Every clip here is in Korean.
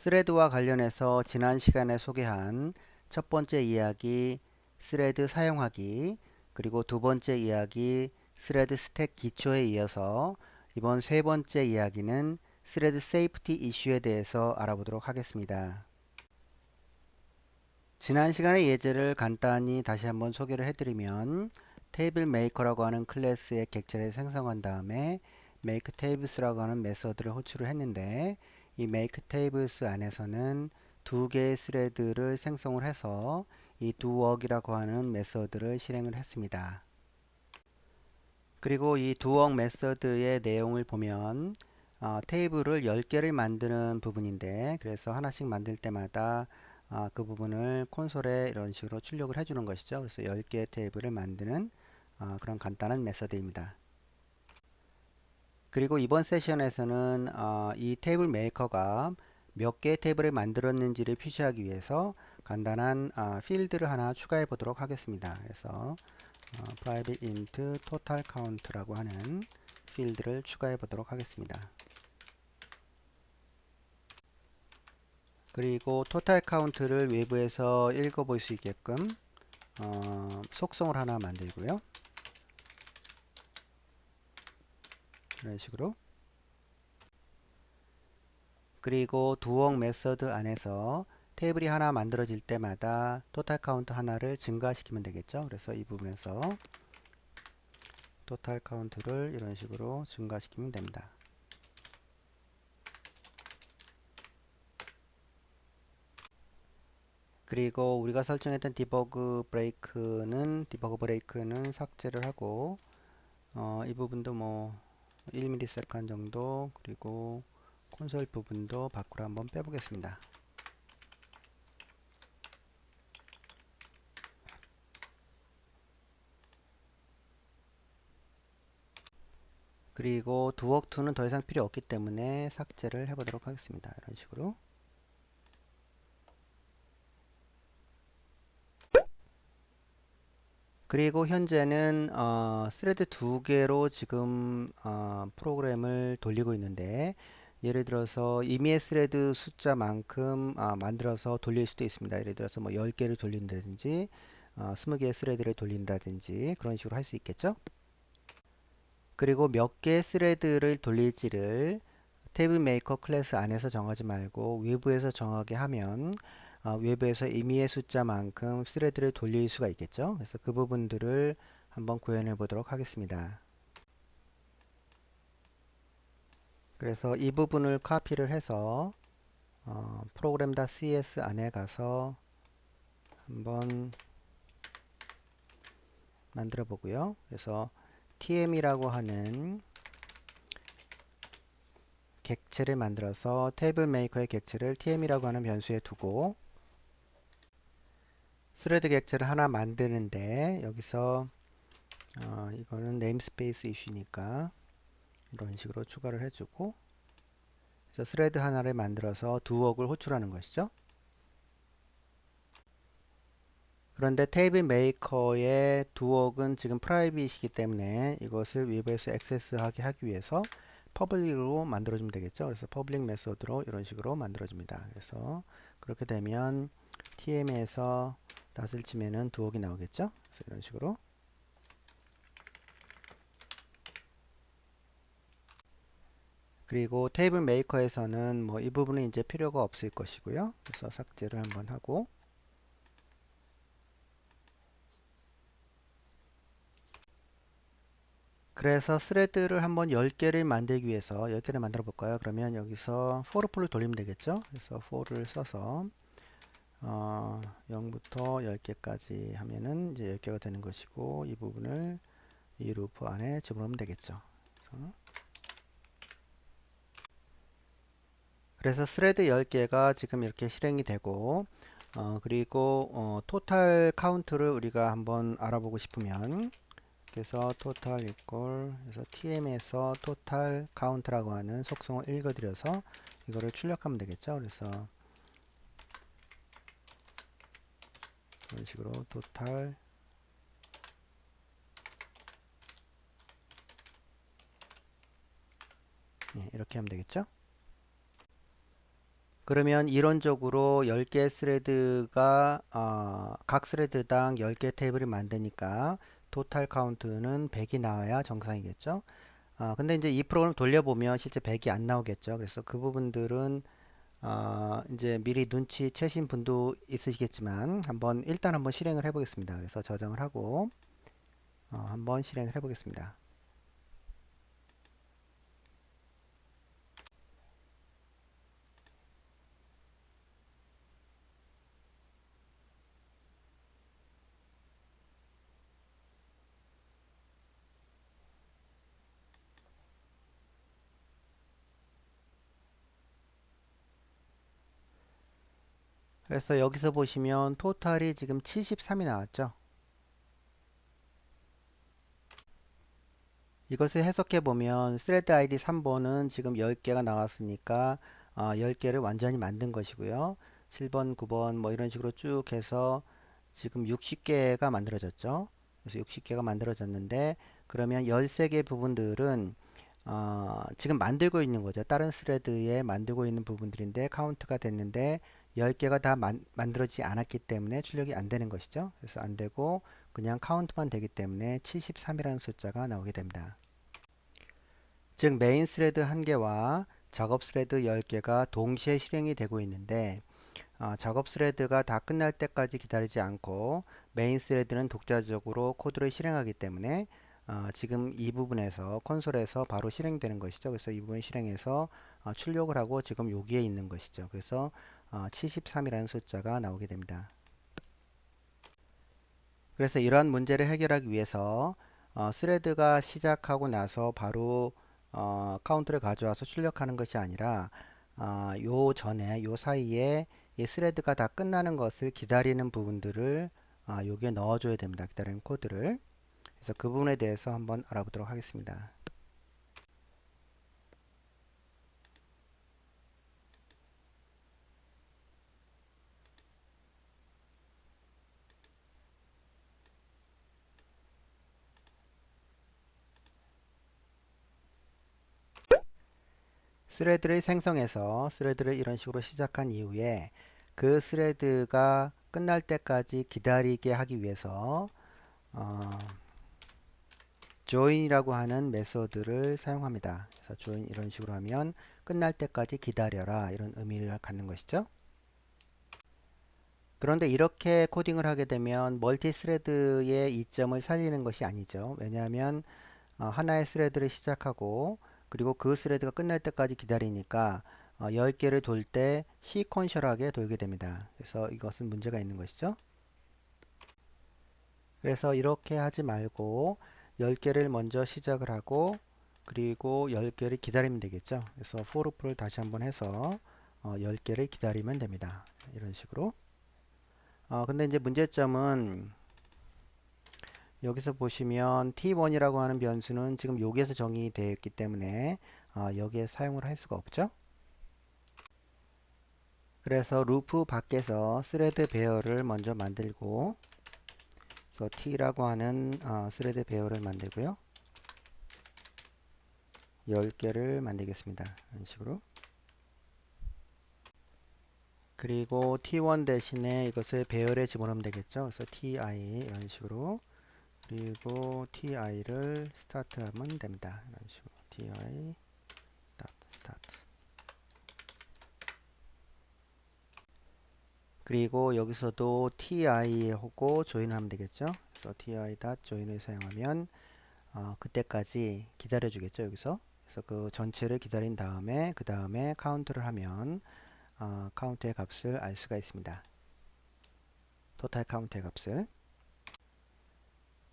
스레드와 관련해서 지난 시간에 소개한 첫 번째 이야기 스레드 사용하기, 그리고 두 번째 이야기 스레드 스택 기초에 이어서 이번 세 번째 이야기는 스레드 세이프티 이슈에 대해서 알아보도록 하겠습니다. 지난 시간의 예제를 간단히 다시 한번 소개를 해드리면, 테이블 메이커라고 하는 클래스의 객체를 생성한 다음에 make tables라고 하는 메서드를 호출을 했는데, 이 make tables 안에서는 두 개의 스레드를 생성을 해서 이 dowork이라고 하는 메서드를 실행을 했습니다. 그리고 이 dowork 메서드의 내용을 보면 테이블을 10개를 만드는 부분인데, 그래서 하나씩 만들 때마다 그 부분을 콘솔에 이런 식으로 출력을 해주는 것이죠. 그래서 10개의 테이블을 만드는 그런 간단한 메서드입니다. 그리고 이번 세션에서는 이 테이블 메이커가 몇 개의 테이블을 만들었는지를 표시하기 위해서 간단한 필드를 하나 추가해 보도록 하겠습니다. 그래서 private int total count라고 하는 필드를 추가해 보도록 하겠습니다. 그리고 total count를 외부에서 읽어볼 수 있게끔 속성을 하나 만들고요. 이런 식으로. 그리고 dowork 메서드 안에서 테이블이 하나 만들어질 때마다 total count 하나를 증가시키면 되겠죠. 그래서 이 부분에서 total count를 이런 식으로 증가시키면 됩니다. 그리고 우리가 설정했던 디버그 브레이크는 삭제를 하고 이 부분도 뭐 1ms 정도, 그리고 콘솔 부분도 밖으로 한번 빼보겠습니다. 그리고 두웍2는 더 이상 필요 없기 때문에 삭제를 해보도록 하겠습니다. 이런 식으로. 그리고 현재는 스레드 두 개로 지금 프로그램을 돌리고 있는데, 예를 들어서 임의의 스레드 숫자만큼 만들어서 돌릴 수도 있습니다. 예를 들어서 뭐 10개를 돌린다든지 20개의 스레드를 돌린다든지 그런 식으로 할 수 있겠죠. 그리고 몇 개의 스레드를 돌릴지를 테이블 메이커 클래스 안에서 정하지 말고 외부에서 정하게 하면 외부에서 임의의 숫자만큼 스레드를 돌릴 수가 있겠죠. 그래서 그 부분들을 한번 구현해 보도록 하겠습니다. 그래서 이 부분을 카피를 해서 program.cs 안에 가서 한번 만들어 보고요. 그래서 tm이라고 하는 객체를 만들어서 테이블 메이커의 객체를 tm이라고 하는 변수에 두고 스레드 객체를 하나 만드는데, 여기서 이거는 네임스페이스 이슈니까 이런 식으로 추가를 해주고, 그래서 스레드 하나를 만들어서 두웍을 호출하는 것이죠. 그런데 테이블 메이커의 두웍은 지금 프라이빗이기 때문에 이것을 외부에서 액세스하게 하기 위해서 퍼블릭으로 만들어주면 되겠죠. 그래서 퍼블릭 메소드로 이런 식으로 만들어줍니다. 그래서 그렇게 되면 tm에서 닷을 치면은 두웍이 나오겠죠. 그래서 이런 식으로. 그리고 테이블 메이커에서는 뭐 이 부분은 이제 필요가 없을 것이고요. 그래서 삭제를 한번 하고, 그래서 스레드를 한번 10개를 만들기 위해서 10개를 만들어 볼까요? 그러면 여기서 for 폴을 돌리면 되겠죠. 그래서 for를 써서 0부터 10개까지 하면은 이제 10개가 되는 것이고, 이 부분을 이 루프 안에 집어넣으면 되겠죠. 그래서 스레드 10개가 지금 이렇게 실행이 되고, 그리고 토탈 카운트를 우리가 한번 알아보고 싶으면, 그래서 total equal 해서 tm에서 total count라고 하는 속성을 읽어드려서 이거를 출력하면 되겠죠. 그래서 이런 식으로 total 이렇게 하면 되겠죠. 그러면 이론적으로 10개 스레드가 각 스레드당 10개 테이블을 만드니까 토탈 카운트는 100이 나와야 정상이겠죠. 근데 이제 이 프로그램 돌려보면 실제 100이 안 나오겠죠. 그래서 그 부분들은 이제 미리 눈치채신 분도 있으시겠지만 일단 한번 실행을 해 보겠습니다. 그래서 저장을 하고 한번 실행을 해 보겠습니다. 그래서 여기서 보시면 토탈이 지금 73이 나왔죠. 이것을 해석해 보면 thread id 3번은 지금 10개가 나왔으니까 10개를 완전히 만든 것이고요. 7번, 9번 뭐 이런 식으로 쭉 해서 지금 60개가 만들어졌죠. 그래서 60개가 만들어졌는데 그러면 13개 부분들은 지금 만들고 있는 거죠. 다른 스레드에 만들고 있는 부분들인데 카운트가 됐는데 10개가 다 만들어지지 않았기 때문에 출력이 안 되는 것이죠. 그래서 안 되고 그냥 카운트만 되기 때문에 73이라는 숫자가 나오게 됩니다. 즉 메인 스레드 1개와 작업 스레드 10개가 동시에 실행이 되고 있는데 작업 스레드가 다 끝날 때까지 기다리지 않고 메인 스레드는 독자적으로 코드를 실행하기 때문에 지금 이 부분에서 콘솔에서 바로 실행되는 것이죠. 그래서 이 부분 실행해서 출력을 하고 지금 여기에 있는 것이죠. 그래서 73이라는 숫자가 나오게 됩니다. 그래서 이러한 문제를 해결하기 위해서 스레드가 시작하고 나서 바로 카운트를 가져와서 출력하는 것이 아니라 요 전에 요 사이에 이 스레드가 다 끝나는 것을 기다리는 부분들을 여기에 넣어줘야 됩니다. 기다리는 코드를. 그래서 그 부분에 대해서 한번 알아보도록 하겠습니다. 스레드를 생성해서 스레드를 이런 식으로 시작한 이후에 그 스레드가 끝날 때까지 기다리게 하기 위해서 어, join이라고 하는 메소드를 사용합니다. 그래서 join 이런 식으로 하면 끝날 때까지 기다려라 이런 의미를 갖는 것이죠. 그런데 이렇게 코딩을 하게 되면 멀티 스레드의 이점을 살리는 것이 아니죠. 왜냐하면 하나의 스레드를 시작하고 그리고 그 스레드가 끝날 때까지 기다리니까 10개를 돌 때 시퀀셜하게 돌게 됩니다. 그래서 이것은 문제가 있는 것이죠. 그래서 이렇게 하지 말고 10개를 먼저 시작을 하고 그리고 10개를 기다리면 되겠죠. 그래서 for loop를 다시 한번 해서 10개를 기다리면 됩니다. 이런 식으로. 근데 이제 문제점은 여기서 보시면 t1이라고 하는 변수는 지금 여기에서 정의되어 있기 때문에 여기에 사용을 할 수가 없죠. 그래서 루프 밖에서 스레드 배열을 먼저 만들고 그래서 t라고 하는 스레드 배열을 만들고요. 10개를 만들겠습니다. 이런 식으로. 그리고 t1 대신에 이것을 배열에 집어넣으면 되겠죠. 그래서 ti 이런 식으로 그리고 ti를 스타트하면 됩니다. 이런 식으로 ti 스타트 그리고 여기서도 ti하고 조인하면 되겠죠. 그래서 ti.join을 사용하면 그때까지 기다려 주겠죠. 여기서 그래서 그 전체를 기다린 다음에 그 다음에 카운트를 하면 카운트의 값을 알 수가 있습니다. 토탈 카운트의 값을.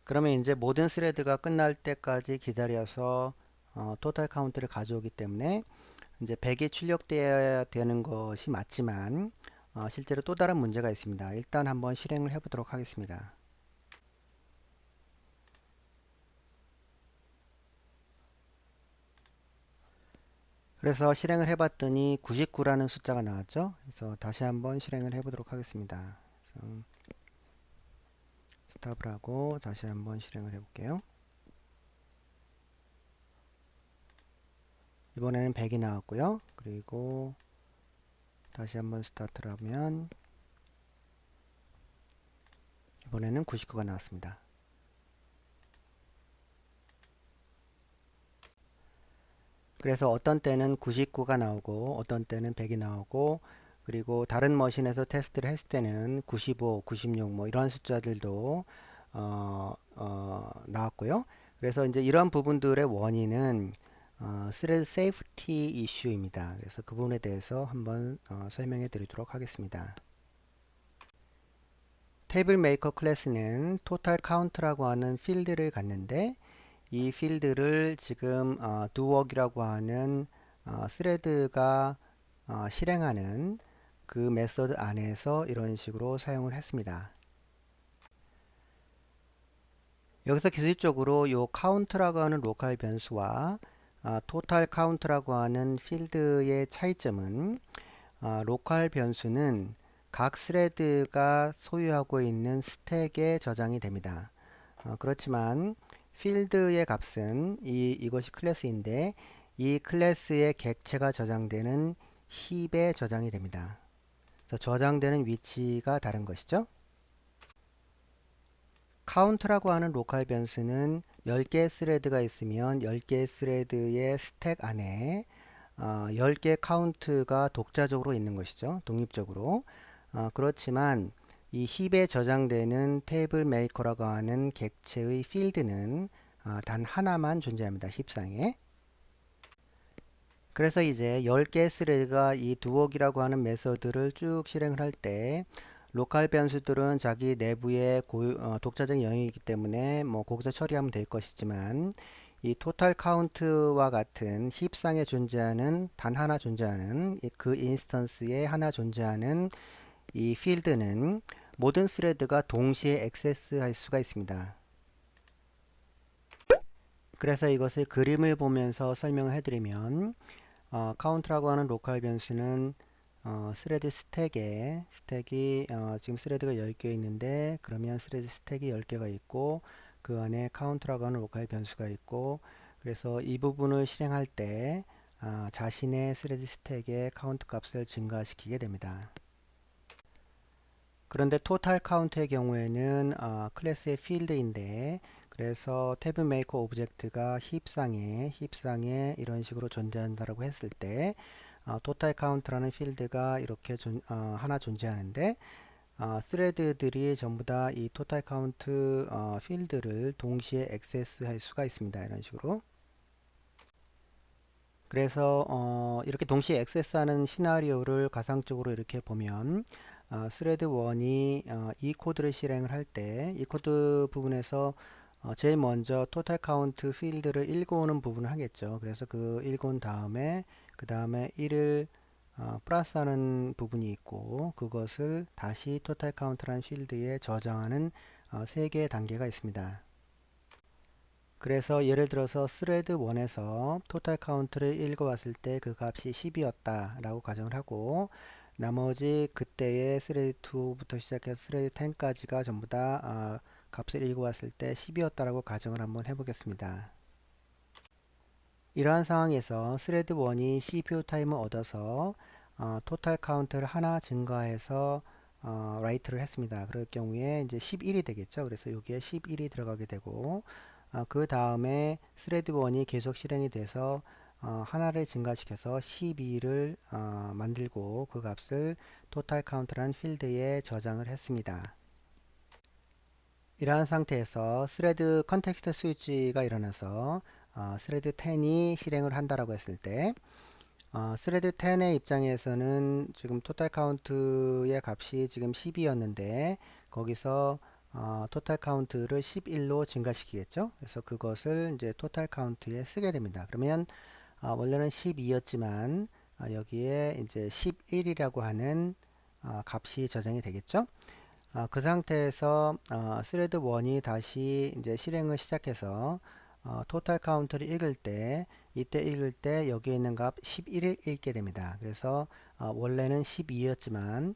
그러면 이제 모든 스레드가 끝날 때까지 기다려서 토탈 카운트를 가져오기 때문에 이제 100이 출력되어야 되는 것이 맞지만 실제로 또 다른 문제가 있습니다. 일단 한번 실행을 해 보도록 하겠습니다. 그래서 실행을 해 봤더니 99라는 숫자가 나왔죠. 그래서 다시 한번 실행을 해 보도록 하겠습니다. 그래서 스탑을 하고 다시 한번 실행을 해 볼게요. 이번에는 100이 나왔고요. 그리고 다시 한번 스타트를 하면 이번에는 99가 나왔습니다. 그래서 어떤 때는 99가 나오고 어떤 때는 100이 나오고, 그리고 다른 머신에서 테스트를 했을 때는 95, 96 뭐 이런 숫자들도 나왔고요. 그래서 이제 이런 부분들의 원인은 스레드 세이프티 이슈입니다. 그래서 그 부분에 대해서 한번 설명해 드리도록 하겠습니다. 테이블 메이커 클래스는 토탈 카운트라고 하는 필드를 갖는데, 이 필드를 지금 dowork이라고 하는 스레드가 실행하는 그 메서드 안에서 이런 식으로 사용을 했습니다. 여기서 기술적으로 요 카운트라고 하는 로컬 변수와 토탈 카운트라고 하는 필드의 차이점은, 로컬 변수는 각 스레드가 소유하고 있는 스택에 저장이 됩니다. 그렇지만 필드의 값은 이것이 클래스인데, 이 클래스의 객체가 저장되는 힙에 저장이 됩니다. 그래서 저장되는 위치가 다른 것이죠. 카운트라고 하는 로컬 변수는 10개의 스레드가 있으면 10개의 스레드의 스택 안에 10개 카운트가 독자적으로 있는 것이죠. 독립적으로. 그렇지만 이 힙에 저장되는 테이블 메이커라고 하는 객체의 필드는 단 하나만 존재합니다. 힙상에. 그래서 이제 10개 스레드가 이 두옥이라고 하는 메서드를 쭉 실행을 할 때, 로컬 변수들은 자기 내부의 독자적인 영역이기 때문에 뭐 거기서 처리하면 될 것이지만, 이 토탈 카운트와 같은 힙상에 존재하는 단 하나 존재하는 그 인스턴스에 하나 존재하는 이 필드는 모든 스레드가 동시에 액세스할 수가 있습니다. 그래서 이것을 그림을 보면서 설명을 해드리면, 카운트라고 하는 로컬 변수는 스레드 스택이 지금 스레드가 10개 있는데, 그러면 스레드 스택이 10개가 있고 그 안에 카운트라고 하는 로컬 변수가 있고, 그래서 이 부분을 실행할 때 자신의 스레드 스택의 카운트 값을 증가시키게 됩니다. 그런데 토탈 카운트의 경우에는 클래스의 필드인데, 그래서 태브 메이커 오브젝트가 힙상에 이런 식으로 존재한다라고 했을 때, 토탈 카운트라는 필드가 이렇게 하나 존재하는데, 스레드들이 전부 다 이 토탈 카운트 필드를 동시에 액세스할 수가 있습니다. 이런 식으로. 그래서 이렇게 동시에 액세스하는 시나리오를 가상적으로 이렇게 보면, 스레드 1이 이 코드를 실행을 할 때 이 코드 부분에서 제일 먼저 토탈 카운트 필드를 읽어오는 부분을 하겠죠. 그래서 그 읽어온 다음에 그 다음에 1을 플러스하는 부분이 있고, 그것을 다시 토탈 카운트라는 필드에 저장하는 세 개의 단계가 있습니다. 그래서 예를 들어서 스레드 1에서 토탈 카운트를 읽어왔을 때 그 값이 10이었다 라고 가정을 하고, 나머지 그때의 스레드 2부터 시작해서 스레드 10까지가 전부 다 값을 읽어왔을 때 10이었다 라고 가정을 한번 해보겠습니다. 이러한 상황에서 스레드 1이 CPU 타임을 얻어서 토탈 카운트를 하나 증가해서 라이트를 했습니다. 그럴 경우에 이제 11이 되겠죠. 그래서 여기에 11이 들어가게 되고, 그 다음에 스레드 1이 계속 실행이 돼서 하나를 증가시켜서 12를 만들고 그 값을 토탈 카운트라는 필드에 저장을 했습니다. 이러한 상태에서 스레드 컨텍스트 스위치가 일어나서 스레드 10이 실행을 한다라고 했을 때, 스레드 10의 입장에서는 지금 토탈 카운트의 값이 지금 10이었는데 거기서 토탈 카운트를 11로 증가시키겠죠. 그래서 그것을 이제 토탈 카운트에 쓰게 됩니다. 그러면 원래는 12였지만 여기에 이제 11이라고 하는 값이 저장이 되겠죠. 그 상태에서 스레드 1이 다시 이제 실행을 시작해서 토탈 카운트를 읽을 때, 이때 읽을 때 여기에 있는 값 11을 읽게 됩니다. 그래서 원래는 12였지만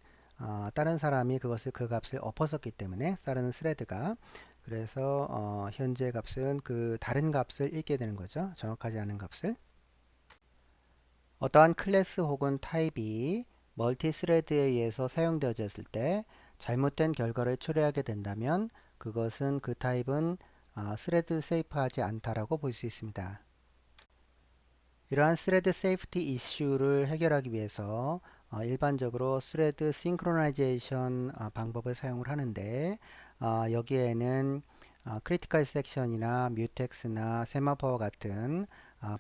다른 사람이 그 값을 엎었었기 때문에, 다른 스레드가, 그래서 현재 값은 그 다른 값을 읽게 되는 거죠. 정확하지 않은 값을. 어떠한 클래스 혹은 타입이 멀티 스레드에 의해서 사용되어졌을 때 잘못된 결과를 초래하게 된다면 그것은 그 타입은 스레드 세이프하지 않다라고 볼 수 있습니다. 이러한 스레드 세이프티 이슈를 해결하기 위해서 일반적으로 스레드 싱크로나이제이션 방법을 사용을 하는데 여기에는 크리티컬 섹션이나 뮤텍스나 세마포와 같은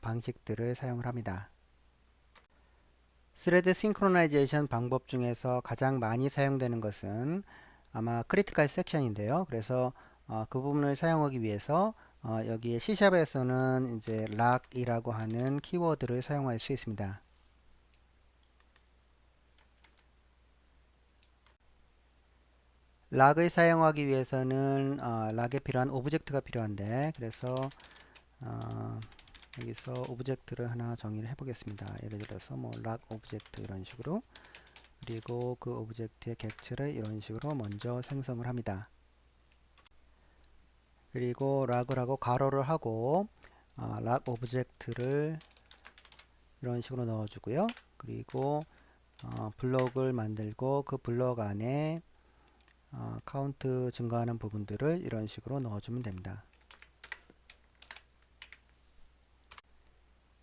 방식들을 사용을 합니다. 스레드 싱크로나이제이션 방법 중에서 가장 많이 사용되는 것은 아마 크리티컬 섹션인데요. 그래서 그 부분을 사용하기 위해서 여기에 C샵에서는 이제 락이라고 하는 키워드를 사용할 수 있습니다. 락을 사용하기 위해서는 락에 필요한 오브젝트가 필요한데 그래서 어, 여기서 오브젝트를 하나 정의를 해 보겠습니다. 예를 들어서 뭐 락 오브젝트 이런 식으로, 그리고 그 오브젝트의 객체를 이런 식으로 먼저 생성을 합니다. 그리고 락을 하고 가로를 하고 락 오브젝트를 이런 식으로 넣어주고요. 그리고 블록을 만들고 그 블록 안에 카운트 증가하는 부분들을 이런 식으로 넣어주면 됩니다.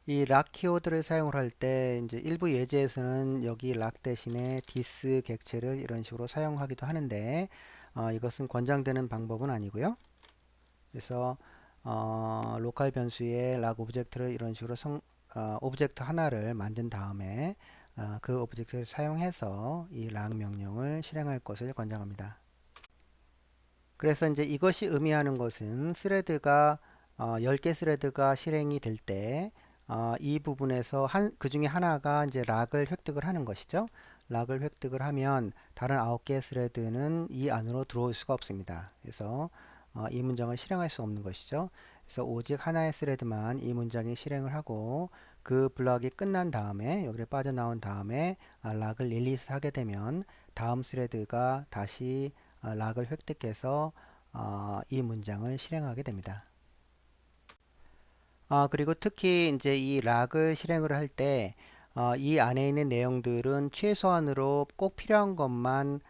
이 락 키워드를 사용을 할 때 이제 일부 예제에서는 여기 락 대신에 디스 객체를 이런 식으로 사용하기도 하는데 이것은 권장되는 방법은 아니고요. 그래서 로컬 변수에 락 오브젝트를 이런 식으로 오브젝트 하나를 만든 다음에 그 오브젝트를 사용해서 이 락 명령을 실행할 것을 권장합니다. 그래서 이제 이것이 의미하는 것은 스레드가 10개 스레드가 실행이 될 때 이 부분에서 그 중에 하나가 이제 락을 획득을 하는 것이죠. 락을 획득을 하면 다른 9개 스레드는 이 안으로 들어올 수가 없습니다. 그래서 이 문장을 실행할 수 없는 것이죠. 그래서 오직 하나의 스레드만 이 문장이 실행을 하고 그 블럭이 끝난 다음에 여기를 빠져나온 다음에 락을 릴리스 하게 되면 다음 스레드가 다시 락을 획득해서 이 문장을 실행하게 됩니다. 그리고 특히 이제 이 락을 실행을 할 때 이 안에 있는 내용들은 최소한으로 꼭 필요한 것만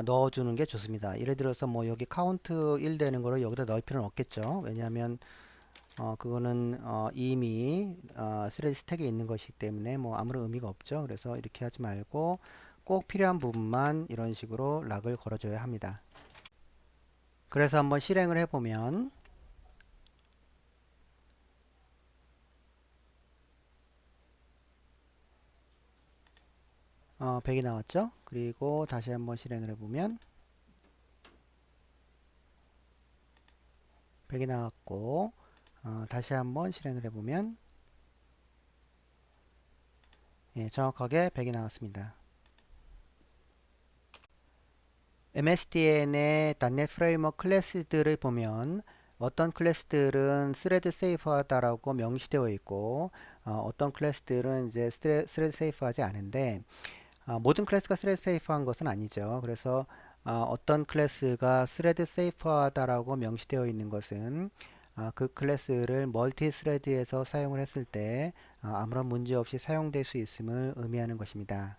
넣어주는 게 좋습니다. 예를 들어서 뭐 여기 카운트 1 되는 거를 여기다 넣을 필요는 없겠죠. 왜냐하면 그거는 이미 스레드 스택에 있는 것이기 때문에 뭐 아무런 의미가 없죠. 그래서 이렇게 하지 말고 꼭 필요한 부분만 이런 식으로 락을 걸어줘야 합니다. 그래서 한번 실행을 해보면 100이 나왔죠. 그리고 다시 한번 실행을 해보면 100이 나왔고 다시 한번 실행을 해보면 예, 정확하게 100이 나왔습니다. MSDN의 .NET 프레임워크 클래스들을 보면 어떤 클래스들은 스레드 세이프하다라고 명시되어 있고 어떤 클래스들은 이제 스레드 세이프하지 않은데 모든 클래스가 스레드 세이프한 것은 아니죠. 그래서 어떤 클래스가 스레드 세이프하다라고 명시되어 있는 것은 그 클래스를 멀티 스레드에서 사용을 했을 때 아무런 문제 없이 사용될 수 있음을 의미하는 것입니다.